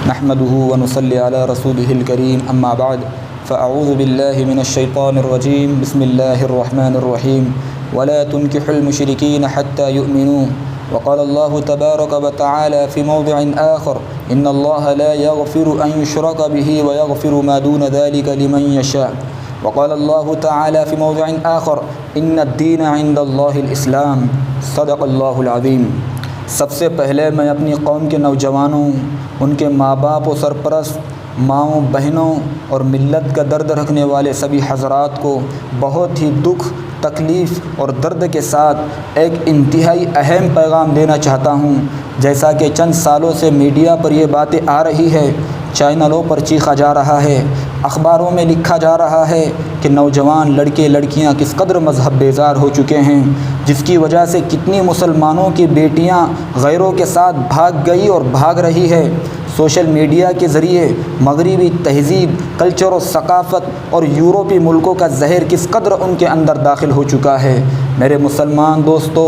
نحمده ونصلي على رسوله الكريم اما بعد فاعوذ بالله من الشيطان الرجيم بسم الله الرحمن الرحيم ولا تنكحوا المشركين حتى يؤمنوا وقال الله تبارك وتعالى في موضع آخر إن الله لا يغفر أن يشرك به ويغفر ما دون ذلك لمن يشاء وقال الله تعالى في موضع آخر إن الدين عند الله الإسلام صدق الله العظيم۔ سب سے پہلے میں اپنی قوم کے نوجوانوں، ان کے ماں باپ و سرپرست، ماؤں بہنوں اور ملت کا درد رکھنے والے سبھی حضرات کو بہت ہی دکھ، تکلیف اور درد کے ساتھ ایک انتہائی اہم پیغام دینا چاہتا ہوں۔ جیسا کہ چند سالوں سے میڈیا پر یہ باتیں آ رہی ہے، چینلوں پر چیخا جا رہا ہے، اخباروں میں لکھا جا رہا ہے کہ نوجوان لڑکے لڑکیاں کس قدر مذہب بیزار ہو چکے ہیں، جس کی وجہ سے کتنی مسلمانوں کی بیٹیاں غیروں کے ساتھ بھاگ گئی اور بھاگ رہی ہے۔ سوشل میڈیا کے ذریعے مغربی تہذیب، کلچر و ثقافت اور یورپی ملکوں کا زہر کس قدر ان کے اندر داخل ہو چکا ہے۔ میرے مسلمان دوستو،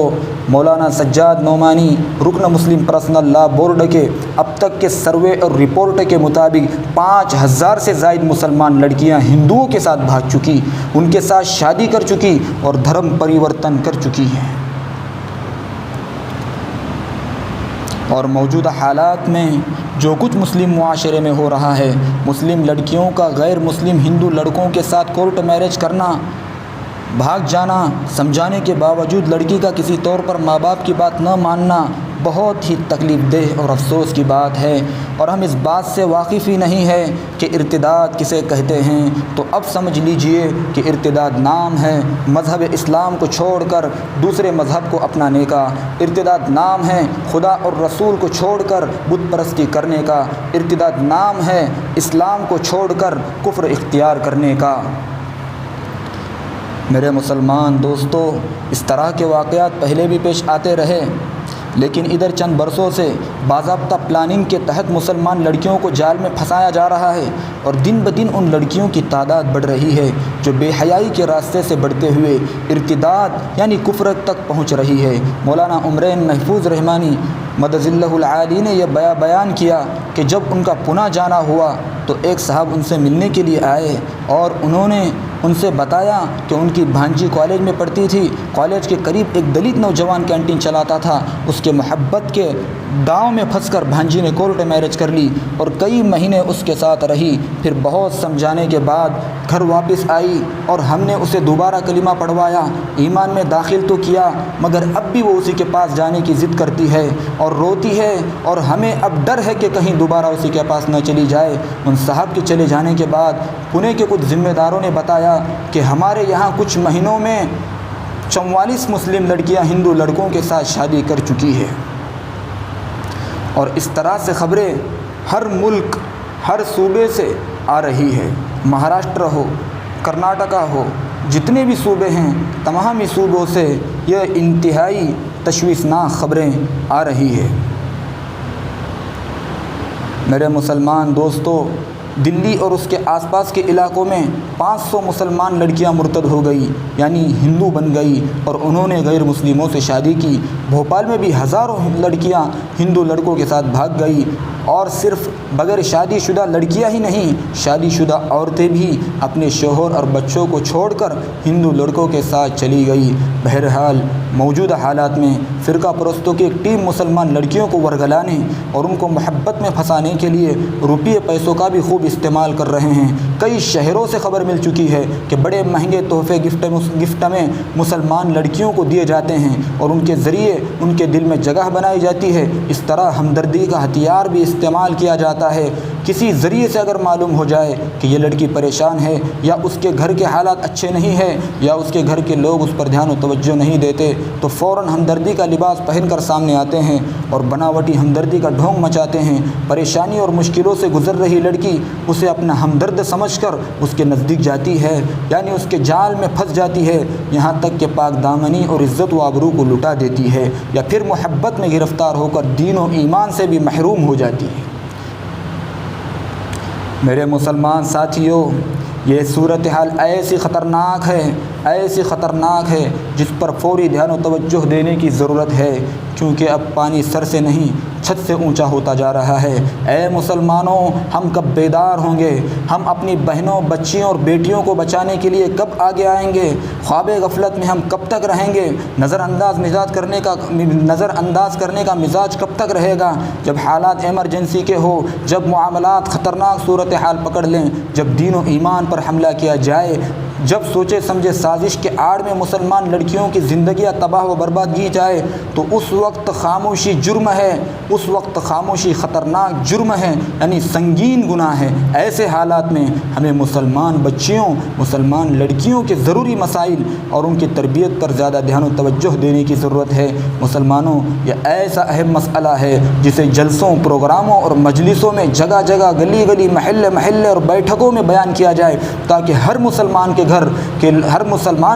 مولانا سجاد نعمانی رکن مسلم پرسنل لا بورڈ کے اب تک کے سروے اور رپورٹ کے مطابق 5000 سے زائد مسلمان لڑکیاں ہندوؤں کے ساتھ بھاگ چکی، ان کے ساتھ شادی کر چکی اور دھرم پریورتن کر چکی ہیں۔ اور موجودہ حالات میں جو کچھ مسلم معاشرے میں ہو رہا ہے، مسلم لڑکیوں کا غیر مسلم ہندو لڑکوں کے ساتھ کورٹ میرج کرنا، بھاگ جانا، سمجھانے کے باوجود لڑکی کا کسی طور پر ماں باپ کی بات نہ ماننا بہت ہی تکلیف دہ اور افسوس کی بات ہے۔ اور ہم اس بات سے واقف ہی نہیں ہے کہ ارتداد کسے کہتے ہیں، تو اب سمجھ لیجئے کہ ارتداد نام ہے مذہب اسلام کو چھوڑ کر دوسرے مذہب کو اپنانے کا، ارتداد نام ہے خدا اور رسول کو چھوڑ کر بت پرستی کرنے کا، ارتداد نام ہے اسلام کو چھوڑ کر کفر اختیار کرنے کا۔ میرے مسلمان دوستو، اس طرح کے واقعات پہلے بھی پیش آتے رہے، لیکن ادھر چند برسوں سے باضابطہ پلاننگ کے تحت مسلمان لڑکیوں کو جال میں پھنسایا جا رہا ہے، اور دن بدن ان لڑکیوں کی تعداد بڑھ رہی ہے جو بے حیائی کے راستے سے بڑھتے ہوئے ارتداد یعنی کفر تک پہنچ رہی ہے۔ مولانا عمرین محفوظ رحمانی مدد اللہ العالی نے یہ بیان کیا کہ جب ان کا پونہ جانا ہوا تو ایک صاحب ان سے ملنے کے لیے آئے اور انہوں نے ان سے بتایا کہ ان کی بھانجی کالج میں پڑھتی تھی، کالج کے قریب ایک دلت نوجوان کینٹین چلاتا تھا، اس کے محبت کے داؤں میں پھنس کر بھانجی نے کورٹ میرج کر لی اور کئی مہینے اس کے ساتھ رہی۔ پھر بہت سمجھانے کے بعد گھر واپس آئی اور ہم نے اسے دوبارہ کلمہ پڑھوایا، ایمان میں داخل تو کیا، مگر اب بھی وہ اسی کے پاس جانے کی ضد کرتی ہے اور روتی ہے، اور ہمیں اب ڈر ہے کہ کہیں دوبارہ اسی کے پاس نہ چلی جائے۔ ان صاحب کے چلے جانے کے بعد پونے کے کچھ ذمہ داروں نے بتایا کہ ہمارے یہاں کچھ مہینوں میں 44 مسلم لڑکیاں ہندو لڑکوں کے ساتھ شادی کر چکی ہے۔ اور اس طرح سے خبریں ہر ملک، ہر صوبے سے آ رہی ہے، مہاراشٹر ہو، کرناٹکا ہو، جتنے بھی صوبے ہیں تمام ہی صوبوں سے یہ انتہائی تشویشناک خبریں آ رہی ہے۔ میرے مسلمان دوستو، دلی اور اس کے آس پاس کے علاقوں میں 500 مسلمان لڑکیاں مرتد ہو گئی، یعنی ہندو بن گئی، اور انہوں نے غیر مسلموں سے شادی کی۔ بھوپال میں بھی ہزاروں لڑکیاں ہندو لڑکوں کے ساتھ بھاگ گئی، اور صرف بغیر شادی شدہ لڑکیاں ہی نہیں، شادی شدہ عورتیں بھی اپنے شوہر اور بچوں کو چھوڑ کر ہندو لڑکوں کے ساتھ چلی گئی۔ بہرحال موجودہ حالات میں فرقہ پرستوں کی ایک ٹیم مسلمان لڑکیوں کو ورگلانے اور ان کو محبت میں پھنسانے کے لیے روپیے پیسوں کا بھی خوب استعمال کر رہے ہیں۔ کئی شہروں سے خبر مل چکی ہے کہ بڑے مہنگے تحفے گفٹ میں مسلمان لڑکیوں کو دیے جاتے ہیں اور ان کے ذریعے ان کے دل میں جگہ بنائی جاتی ہے۔ اس طرح ہمدردی کا ہتھیار بھی استعمال کیا جاتا ہے۔ کسی ذریعے سے اگر معلوم ہو جائے کہ یہ لڑکی پریشان ہے، یا اس کے گھر کے حالات اچھے نہیں ہیں، یا اس کے گھر کے لوگ اس پر دھیان و توجہ نہیں دیتے، تو فوراً ہمدردی کا لباس پہن کر سامنے آتے ہیں اور بناوٹی ہمدردی کا ڈھونگ مچاتے ہیں۔ پریشانی اور مشکلوں سے گزر رہی لڑکی اسے اپنا ہمدرد سمجھ کر اس کے نزدیک جاتی ہے، یعنی اس کے جال میں پھنس جاتی ہے، یہاں تک کہ پاک دامنی اور عزت و آبرو کو لٹا دیتی ہے، یا پھر محبت میں گرفتار ہو کر دین و ایمان سے بھی محروم ہو جاتی ہے۔ میرے مسلمان ساتھیوں، یہ صورتحال ایسی خطرناک ہے جس پر فوری دھیان و توجہ دینے کی ضرورت ہے، کیونکہ اب پانی سر سے نہیں چھت سے اونچا ہوتا جا رہا ہے۔ اے مسلمانوں، ہم کب بیدار ہوں گے؟ ہم اپنی بہنوں، بچیوں اور بیٹیوں کو بچانے کے لیے کب آگے آئیں گے؟ خواب غفلت میں ہم کب تک رہیں گے؟ نظر انداز کرنے کا مزاج کب تک رہے گا؟ جب حالات ایمرجنسی کے ہو، جب معاملات خطرناک صورتحال پکڑ لیں، جب دین و ایمان پر حملہ کیا جائے، جب سوچے سمجھے سازش کے آڑ میں مسلمان لڑکیوں کی زندگیاں تباہ و برباد کی جائے، تو اس وقت خاموشی جرم ہے، اس وقت خاموشی خطرناک جرم ہے، یعنی سنگین گناہ ہے۔ ایسے حالات میں ہمیں مسلمان بچیوں، مسلمان لڑکیوں کے ضروری مسائل اور ان کی تربیت پر زیادہ دھیان و توجہ دینے کی ضرورت ہے۔ مسلمانوں، یہ ایسا اہم مسئلہ ہے جسے جلسوں، پروگراموں اور مجلسوں میں جگہ جگہ، گلی گلی، محلے محلے اور بیٹھکوں میں بیان کیا جائے، تاکہ ہر مسلمان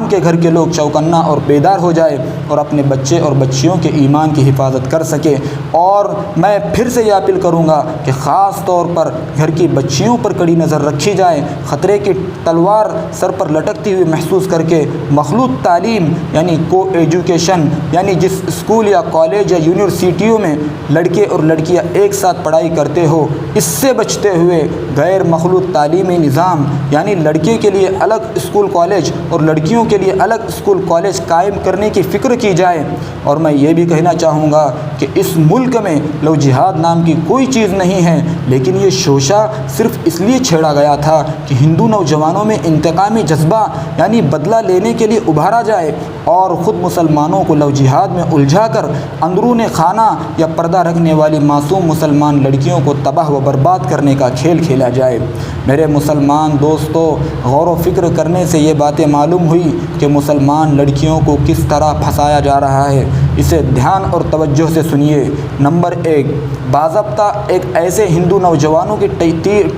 کے گھر کے لوگ چوکنا اور بیدار ہو جائے اور اپنے بچے اور بچیوں کے ایمان کی حفاظت کر سکے۔ اور میں پھر سے یہ اپیل کروں گا کہ خاص طور پر گھر کی بچیوں پر کڑی نظر رکھی جائے۔ خطرے کی تلوار سر پر لٹکتی ہوئی محسوس کر کے مخلوط تعلیم یعنی کو ایجوکیشن، یعنی جس اسکول یا کالج یا یونیورسٹیوں میں لڑکے اور لڑکیاں ایک ساتھ پڑھائی کرتے ہو، اس سے بچتے ہوئے غیر مخلوط تعلیمی نظام یعنی لڑکے کے لیے الگ اسکول کالج اور لڑکیوں کے لیے الگ اسکول کالج قائم کرنے کی فکر کی جائے۔ اور میں یہ بھی کہنا چاہوں گا کہ اس ملک میں لو جہاد نام کی کوئی چیز نہیں ہے، لیکن یہ شوشہ صرف اس لیے چھیڑا گیا تھا کہ ہندو نوجوانوں میں انتقامی جذبہ یعنی بدلہ لینے کے لیے ابھارا جائے اور خود مسلمانوں کو لو جہاد میں الجھا کر اندرون خانہ یا پردہ رکھنے والی معصوم مسلمان لڑکیوں کو تباہ و برباد کرنے کا کھیل کھیلا جائے۔ میرے مسلمان دوستو، غور و فکر کرنے سے یہ باتیں معلوم ہوئی کہ مسلمان لڑکیوں کو کس طرح پھنسایا جا رہا ہے۔ اسے دھیان اور توجہ سے سنیے۔ نمبر 1، باضابطہ ایک ایسے ہندو نوجوانوں کی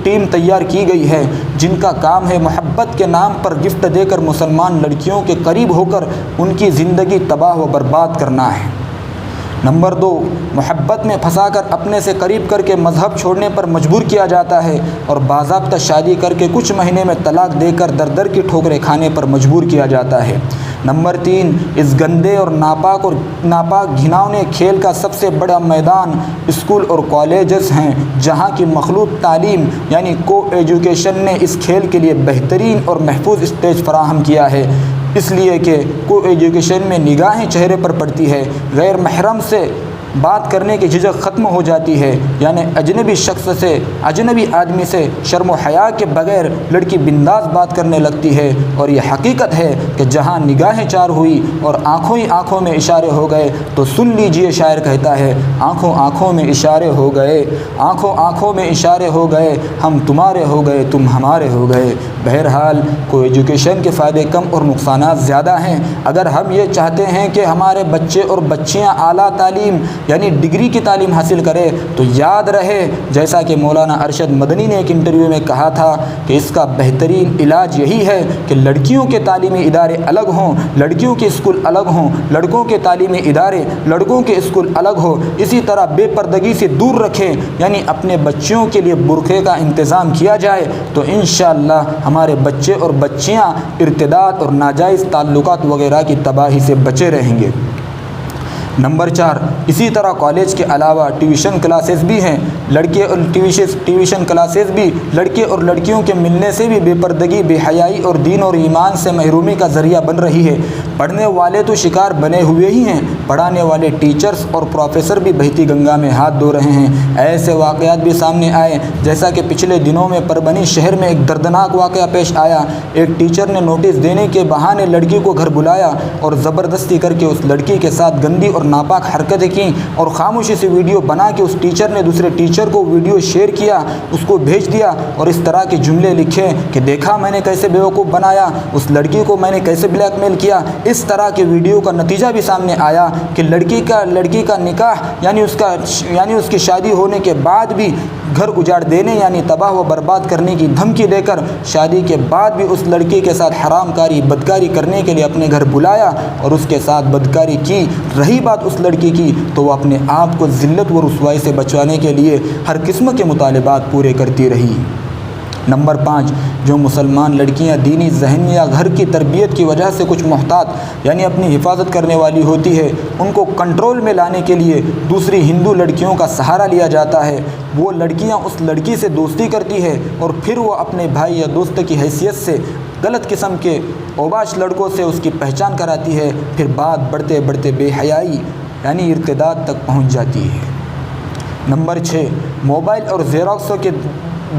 ٹیم تیار کی گئی ہے جن کا کام ہے محبت کے نام پر گفٹ دے کر مسلمان لڑکیوں کے قریب ہو کر ان کی زندگی تباہ و برباد کرنا ہے۔ نمبر 2، محبت میں پھنسا کر اپنے سے قریب کر کے مذہب چھوڑنے پر مجبور کیا جاتا ہے اور باضابطہ شادی کر کے کچھ مہینے میں طلاق دے کر در در کی ٹھوکریں کھانے پر مجبور کیا جاتا ہے۔ نمبر 3، اس گندے اور ناپاک گھناؤنے کھیل کا سب سے بڑا میدان اسکول اور کالجز ہیں، جہاں کی مخلوط تعلیم یعنی کو ایجوکیشن نے اس کھیل کے لیے بہترین اور محفوظ اسٹیج فراہم کیا ہے، اس لیے کہ کو ایجوکیشن میں نگاہیں چہرے پر پڑتی ہے، غیر محرم سے بات کرنے کی جھجک ختم ہو جاتی ہے، یعنی اجنبی شخص سے، اجنبی آدمی سے شرم و حیا کے بغیر لڑکی بنداز بات کرنے لگتی ہے۔ اور یہ حقیقت ہے کہ جہاں نگاہیں چار ہوئی اور آنکھوں ہی آنکھوں میں اشارے ہو گئے، تو سن لیجئے شاعر کہتا ہے، آنکھوں آنکھوں میں اشارے ہو گئے، آنکھوں آنکھوں میں اشارے ہو گئے، ہم تمہارے ہو گئے، تم ہمارے ہو گئے۔ بہرحال کو ایجوکیشن کے فائدے کم اور نقصانات زیادہ ہیں۔ اگر ہم یہ چاہتے ہیں کہ ہمارے بچے اور بچیاں اعلیٰ تعلیم یعنی ڈگری کی تعلیم حاصل کرے، تو یاد رہے جیسا کہ مولانا ارشد مدنی نے ایک انٹرویو میں کہا تھا کہ اس کا بہترین علاج یہی ہے کہ لڑکیوں کے تعلیمی ادارے الگ ہوں، لڑکیوں کے اسکول الگ ہوں، لڑکوں کے تعلیمی ادارے، لڑکوں کے اسکول الگ ہو۔ اسی طرح بے پردگی سے دور رکھیں، یعنی اپنے بچیوں کے لیے برقعے کا انتظام کیا جائے، تو انشاءاللہ ہمارے بچے اور بچیاں ارتداد اور ناجائز تعلقات وغیرہ کی تباہی سے بچے رہیں گے۔ نمبر 4، اسی طرح کالج کے علاوہ ٹیوشن کلاسز بھی ہیں۔ ٹیوشن کلاسز بھی لڑکے اور لڑکیوں کے ملنے سے بھی بے پردگی، بے حیائی اور دین اور ایمان سے محرومی کا ذریعہ بن رہی ہے۔ پڑھنے والے تو شکار بنے ہوئے ہی ہیں، پڑھانے والے ٹیچرز اور پروفیسر بھی بہتی گنگا میں ہاتھ دھو رہے ہیں۔ ایسے واقعات بھی سامنے آئے، جیسا کہ پچھلے دنوں میں پربھنی شہر میں ایک دردناک واقعہ پیش آیا۔ ایک ٹیچر نے نوٹس دینے کے بہانے لڑکی کو گھر بلایا اور زبردستی کر کے اس لڑکی کے ساتھ گندی اور ناپاک حرکتیں کیں، اور خاموشی سے ویڈیو بنا کے اس ٹیچر نے دوسرے ٹیچر کو ویڈیو شیئر کیا، اس کو بھیج دیا اور اس طرح کے جملے لکھے کہ دیکھا میں نے کیسے بیوقوف بنایا، اس لڑکی کو میں نے کیسے بلیک میل کیا۔ اس طرح کے ویڈیو کا نتیجہ بھی سامنے آیا کہ لڑکی کا نکاح یعنی اس کی شادی ہونے کے بعد بھی گھر اجاڑ دینے یعنی تباہ و برباد کرنے کی دھمکی دے کر شادی کے بعد بھی اس لڑکی کے ساتھ حرام کاری، بدکاری کرنے کے لیے اپنے گھر بلایا اور اس کے ساتھ بدکاری کی۔ رہی بات اس لڑکی کی، تو وہ اپنے آپ کو ذلت و رسوائی سے بچانے کے لیے ہر قسم کے مطالبات پورے کرتی رہی۔ نمبر 5، جو مسلمان لڑکیاں دینی ذہن یا گھر کی تربیت کی وجہ سے کچھ محتاط یعنی اپنی حفاظت کرنے والی ہوتی ہے، ان کو کنٹرول میں لانے کے لیے دوسری ہندو لڑکیوں کا سہارا لیا جاتا ہے۔ وہ لڑکیاں اس لڑکی سے دوستی کرتی ہے اور پھر وہ اپنے بھائی یا دوست کی حیثیت سے غلط قسم کے اوباش لڑکوں سے اس کی پہچان کراتی ہے، پھر بات بڑھتے بڑھتے بے حیائی یعنی ارتداد تک پہنچ جاتی ہے۔ نمبر 6، موبائل اور زیروکسوں کے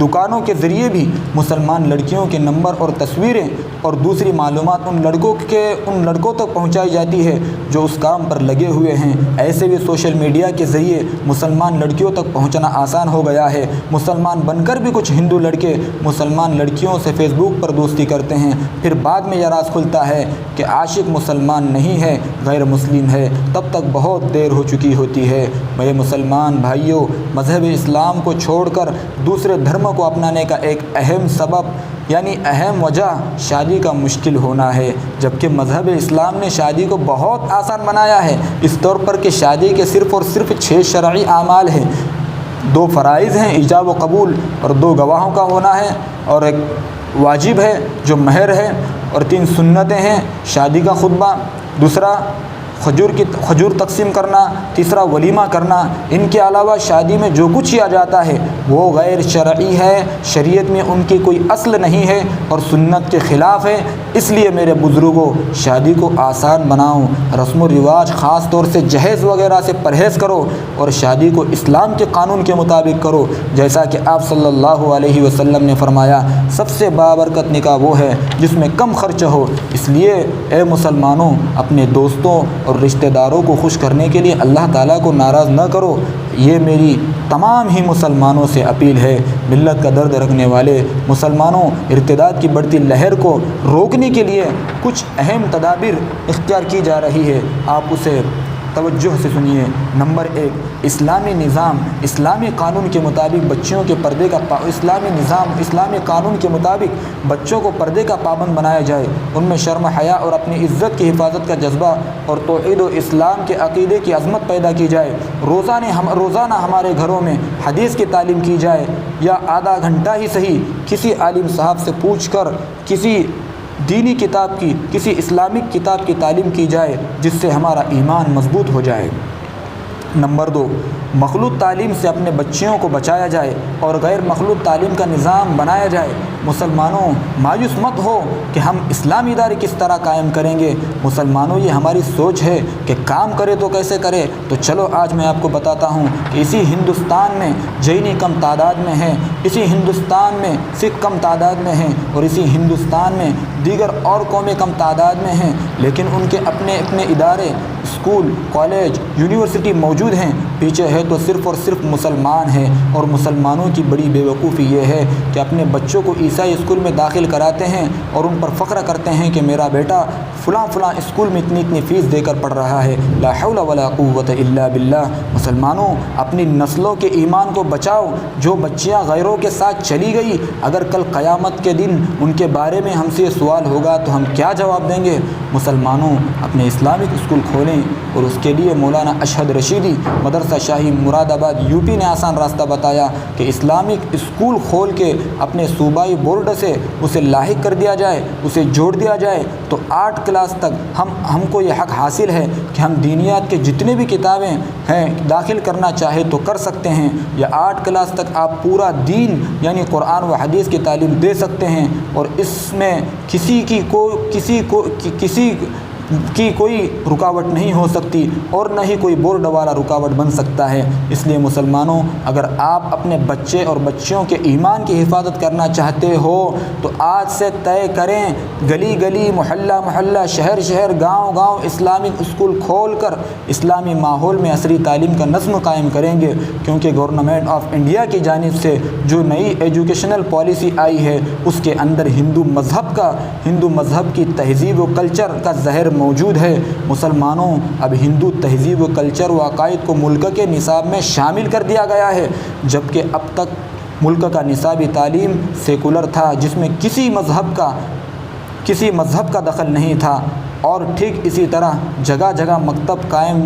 دکانوں کے ذریعے بھی مسلمان لڑکیوں کے نمبر اور تصویریں اور دوسری معلومات ان لڑکوں تک پہنچائی جاتی ہے جو اس کام پر لگے ہوئے ہیں۔ ایسے بھی سوشل میڈیا کے ذریعے مسلمان لڑکیوں تک پہنچنا آسان ہو گیا ہے۔ مسلمان بن کر بھی کچھ ہندو لڑکے مسلمان لڑکیوں سے فیس بک پر دوستی کرتے ہیں، پھر بعد میں یہ راز کھلتا ہے کہ عاشق مسلمان نہیں ہے، غیر مسلم ہے، تب تک بہت دیر ہو چکی ہوتی ہے۔ میرے مسلمان بھائیوں، مذہب اسلام کو چھوڑ کر دوسرے دھرم کو اپنانے کا ایک اہم سبب یعنی اہم وجہ شادی کا مشکل ہونا ہے، جبکہ مذہب اسلام نے شادی کو بہت آسان بنایا ہے، اس طور پر کہ شادی کے صرف اور صرف 6 شرعی اعمال ہیں۔ 2 فرائض ہیں، ایجاب و قبول، اور 2 گواہوں کا ہونا ہے، اور ایک واجب ہے جو مہر ہے، اور 3 سنتیں ہیں، شادی کا خطبہ، دوسرا کھجور تقسیم کرنا، تیسرا ولیمہ کرنا۔ ان کے علاوہ شادی میں جو کچھ کیا جاتا ہے وہ غیر شرعی ہے، شریعت میں ان کی کوئی اصل نہیں ہے اور سنت کے خلاف ہے۔ اس لیے میرے بزرگوں، شادی کو آسان بناؤ، رسم و رواج خاص طور سے جہیز وغیرہ سے پرہیز کرو اور شادی کو اسلام کے قانون کے مطابق کرو، جیسا کہ آپ صلی اللہ علیہ وسلم نے فرمایا، سب سے بابرکت نکاح وہ ہے جس میں کم خرچ ہو۔ اس لیے اے مسلمانوں، اپنے دوستوں اور رشتہ داروں کو خوش کرنے کے لیے اللہ تعالیٰ کو ناراض نہ کرو۔ یہ میری تمام ہی مسلمانوں سے اپیل ہے۔ ملت کا درد رکھنے والے مسلمانوں، ارتداد کی بڑھتی لہر کو روکنے کے لیے کچھ اہم تدابیر اختیار کی جا رہی ہے، آپ اسے توجہ سے سنیے۔ نمبر 1، اسلامی نظام، اسلامی قانون کے مطابق بچیوں کے پردے کا اسلامی قانون کے مطابق بچوں کو پردے کا پابند بنایا جائے، ان میں شرم حیا اور اپنی عزت کی حفاظت کا جذبہ اور توحید و اسلام کے عقیدے کی عظمت پیدا کی جائے۔ روزانہ ہمارے گھروں میں حدیث کی تعلیم کی جائے، یا آدھا گھنٹہ ہی صحیح کسی عالم صاحب سے پوچھ کر کسی دینی کتاب کی، کسی اسلامک کتاب کی تعلیم کی جائے، جس سے ہمارا ایمان مضبوط ہو جائے۔ نمبر 2، مخلوط تعلیم سے اپنے بچیوں کو بچایا جائے اور غیر مخلوط تعلیم کا نظام بنایا جائے۔ مسلمانوں، مایوس مت ہو کہ ہم اسلامی ادارے کس طرح قائم کریں گے۔ مسلمانوں، یہ ہماری سوچ ہے کہ کام کرے تو کیسے کرے، تو چلو آج میں آپ کو بتاتا ہوں کہ اسی ہندوستان میں جینی کم تعداد میں ہیں، اسی ہندوستان میں سکھ کم تعداد میں ہیں، اور اسی ہندوستان میں دیگر اور قومیں کم تعداد میں ہیں، لیکن ان کے اپنے اپنے ادارے، اسکول، کالج، یونیورسٹی موجود ہیں۔ پیچھے ہے تو صرف اور صرف مسلمان ہیں، اور مسلمانوں کی بڑی بے وقوفی یہ ہے کہ اپنے بچوں کو عیسائی اسکول میں داخل کراتے ہیں اور ان پر فخر کرتے ہیں کہ میرا بیٹا فلاں اسکول میں اتنی فیس دے کر پڑھ رہا ہے۔ لا حول ولا قوت الا باللہ۔ مسلمانوں، اپنی نسلوں کے ایمان کو بچاؤ۔ جو بچیاں غیروں کے ساتھ چلی گئی، اگر کل قیامت کے دن ان کے بارے میں ہم سے یہ سوال ہوگا تو ہم کیا جواب دیں گے؟ مسلمانوں، اپنے اسلامک اسکول کھولیں، اور اس کے لیے مولانا اشہد رشیدی مدرسہ شاہی مراد آباد یوپی نے آسان راستہ بتایا کہ اسلامک اسکول کھول کے اپنے صوبائی بورڈ سے اسے لاحق کر دیا جائے، اسے جوڑ دیا جائے، تو 8 کلاس تک ہم کو یہ حق حاصل ہے کہ ہم دینیات کے جتنے بھی کتابیں ہیں داخل کرنا چاہے تو کر سکتے ہیں، یا 8 کلاس تک آپ پورا دین یعنی قرآن و حدیث کی تعلیم دے سکتے ہیں، اور اس میں کسی کی کوئی رکاوٹ نہیں ہو سکتی، اور نہ ہی کوئی بورڈ والا رکاوٹ بن سکتا ہے۔ اس لیے مسلمانوں، اگر آپ اپنے بچے اور بچیوں کے ایمان کی حفاظت کرنا چاہتے ہو تو آج سے طے کریں، گلی گلی، محلہ محلہ، شہر شہر، گاؤں گاؤں اسلامک اسکول کھول کر اسلامی ماحول میں عصری تعلیم کا نظم قائم کریں گے، کیونکہ گورنمنٹ آف انڈیا کی جانب سے جو نئی ایجوکیشنل پالیسی آئی ہے اس کے اندر ہندو مذہب کی تہذیب و کلچر کا زہر موجود ہے۔ مسلمانوں، اب ہندو تہذیب و کلچر و عقائد کو ملک کے نصاب میں شامل کر دیا گیا ہے، جبکہ اب تک ملک کا نصابی تعلیم سیکولر تھا، جس میں کسی مذہب کا دخل نہیں تھا، اور ٹھیک اسی طرح جگہ جگہ مکتب قائم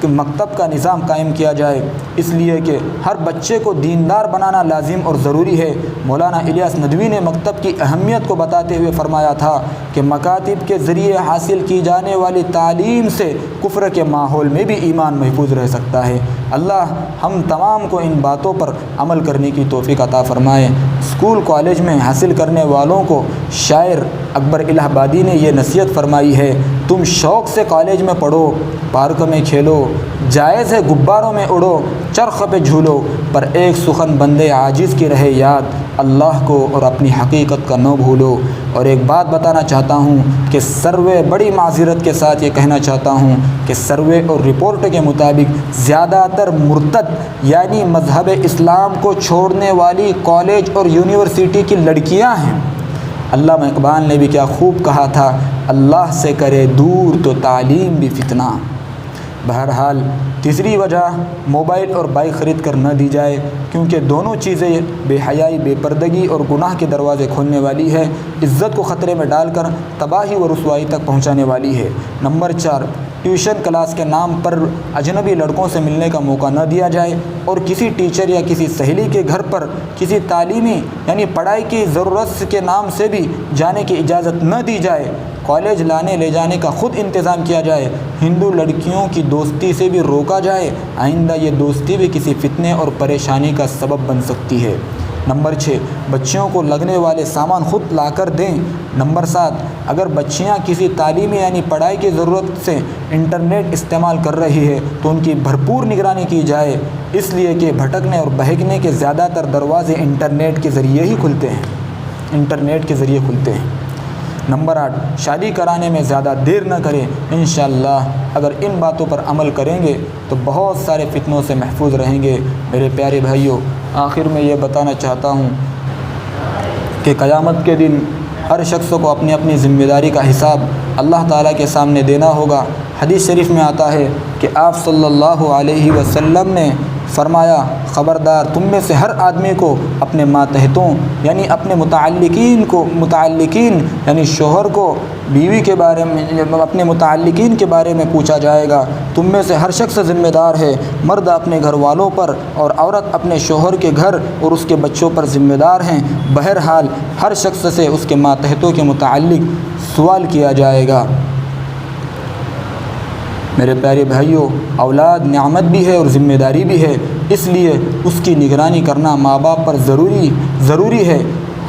مکتب کا نظام قائم کیا جائے، اس لیے کہ ہر بچے کو دیندار بنانا لازم اور ضروری ہے۔ مولانا الیاس ندوی نے مکتب کی اہمیت کو بتاتے ہوئے فرمایا تھا کہ مکاتب کے ذریعے حاصل کی جانے والی تعلیم سے کفر کے ماحول میں بھی ایمان محفوظ رہ سکتا ہے۔ اللہ ہم تمام کو ان باتوں پر عمل کرنے کی توفیق عطا فرمائے۔ اسکول کالج میں حاصل کرنے والوں کو شاعر اکبر الہ آبادی نے یہ نصیحت فرمائی ہے، تم شوق سے کالج میں پڑھو، پارک میں کھیلو، جائز ہے غباروں میں اڑو، چرخ پہ جھولو، پر ایک سخن بندے عاجز کی رہے یاد، اللہ کو اور اپنی حقیقت کا نہ بھولو۔ اور ایک بات بتانا چاہتا ہوں کہ سروے، بڑی معذرت کے ساتھ یہ کہنا چاہتا ہوں کہ سروے اور رپورٹ کے مطابق زیادہ تر مرتد یعنی مذہب اسلام کو چھوڑنے والی کالج اور یونیورسٹی کی لڑکیاں ہیں۔ علامہ اقبال نے بھی کیا خوب کہا تھا، اللہ سے کرے دور تو تعلیم بھی فتنہ۔ بہرحال تیسری وجہ موبائل اور بائک خرید کر نہ دی جائے، کیونکہ دونوں چیزیں بے حیائی، بے پردگی اور گناہ کے دروازے کھولنے والی ہے، عزت کو خطرے میں ڈال کر تباہی و رسوائی تک پہنچانے والی ہے۔ نمبر 4، ٹیوشن کلاس کے نام پر اجنبی لڑکوں سے ملنے کا موقع نہ دیا جائے، اور کسی ٹیچر یا کسی سہیلی کے گھر پر کسی تعلیمی یعنی پڑھائی کی ضرورت کے نام سے بھی جانے کی اجازت نہ دی جائے۔ کالج لانے لے جانے کا خود انتظام کیا جائے، ہندو لڑکیوں کی دوستی سے بھی روکا جائے، آئندہ یہ دوستی بھی کسی فتنے اور پریشانی کا سبب بن سکتی ہے۔ نمبر 6، بچیوں کو لگنے والے سامان خود لا کر دیں۔ نمبر 7، اگر بچیاں کسی تعلیمی یعنی پڑھائی کی ضرورت سے انٹرنیٹ استعمال کر رہی ہے تو ان کی بھرپور نگرانی کی جائے، اس لیے کہ بھٹکنے اور بہکنے کے زیادہ تر دروازے انٹرنیٹ کے ذریعے ہی کھلتے ہیں۔ نمبر 8، شادی کرانے میں زیادہ دیر نہ کریں۔ انشاءاللہ اگر ان باتوں پر عمل کریں گے تو بہت سارے فتنوں سے محفوظ رہیں گے۔ میرے پیارے بھائیوں، آخر میں یہ بتانا چاہتا ہوں کہ قیامت کے دن ہر شخص کو اپنی اپنی ذمہ داری کا حساب اللہ تعالیٰ کے سامنے دینا ہوگا۔ حدیث شریف میں آتا ہے کہ آپ صلی اللہ علیہ وسلم نے فرمایا، خبردار تم میں سے ہر آدمی کو اپنے ماتحتوں یعنی اپنے متعلقین یعنی شوہر کو، بیوی کے بارے میں، اپنے متعلقین کے بارے میں پوچھا جائے گا۔ تم میں سے ہر شخص ذمہ دار ہے، مرد اپنے گھر والوں پر اور عورت اپنے شوہر کے گھر اور اس کے بچوں پر ذمہ دار ہیں۔ بہرحال ہر شخص سے اس کے ماتحتوں کے متعلق سوال کیا جائے گا۔ میرے پیارے بھائیوں، اولاد نعمت بھی ہے اور ذمہ داری بھی ہے، اس لیے اس کی نگرانی کرنا ماں باپ پر ضروری ہے۔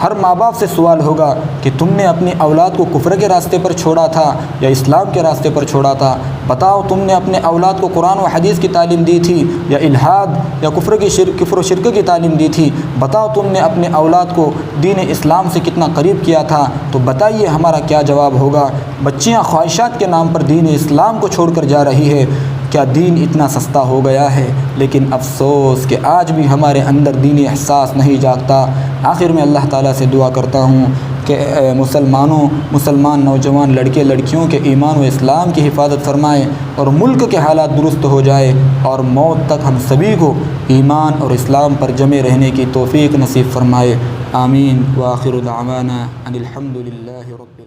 ہر ماں باپ سے سوال ہوگا کہ تم نے اپنی اولاد کو کفر کے راستے پر چھوڑا تھا یا اسلام کے راستے پر چھوڑا تھا؟ بتاؤ، تم نے اپنے اولاد کو قرآن و حدیث کی تعلیم دی تھی یا الحاد یا کفر و شرک کی تعلیم دی تھی؟ بتاؤ، تم نے اپنے اولاد کو دین اسلام سے کتنا قریب کیا تھا؟ تو بتائیے ہمارا کیا جواب ہوگا؟ بچیاں خواہشات کے نام پر دین اسلام کو چھوڑ کر جا رہی ہے۔ کیا دین اتنا سستا ہو گیا ہے؟ لیکن افسوس کہ آج بھی ہمارے اندر دینی احساس نہیں جاگتا۔ آخر میں اللہ تعالیٰ سے دعا کرتا ہوں کہ مسلمان نوجوان لڑکے لڑکیوں کے ایمان و اسلام کی حفاظت فرمائے اور ملک کے حالات درست ہو جائے اور موت تک ہم سبھی کو ایمان اور اسلام پر جمے رہنے کی توفیق نصیب فرمائے۔ آمین۔ وآخر دعوانا ان الحمد للہ رب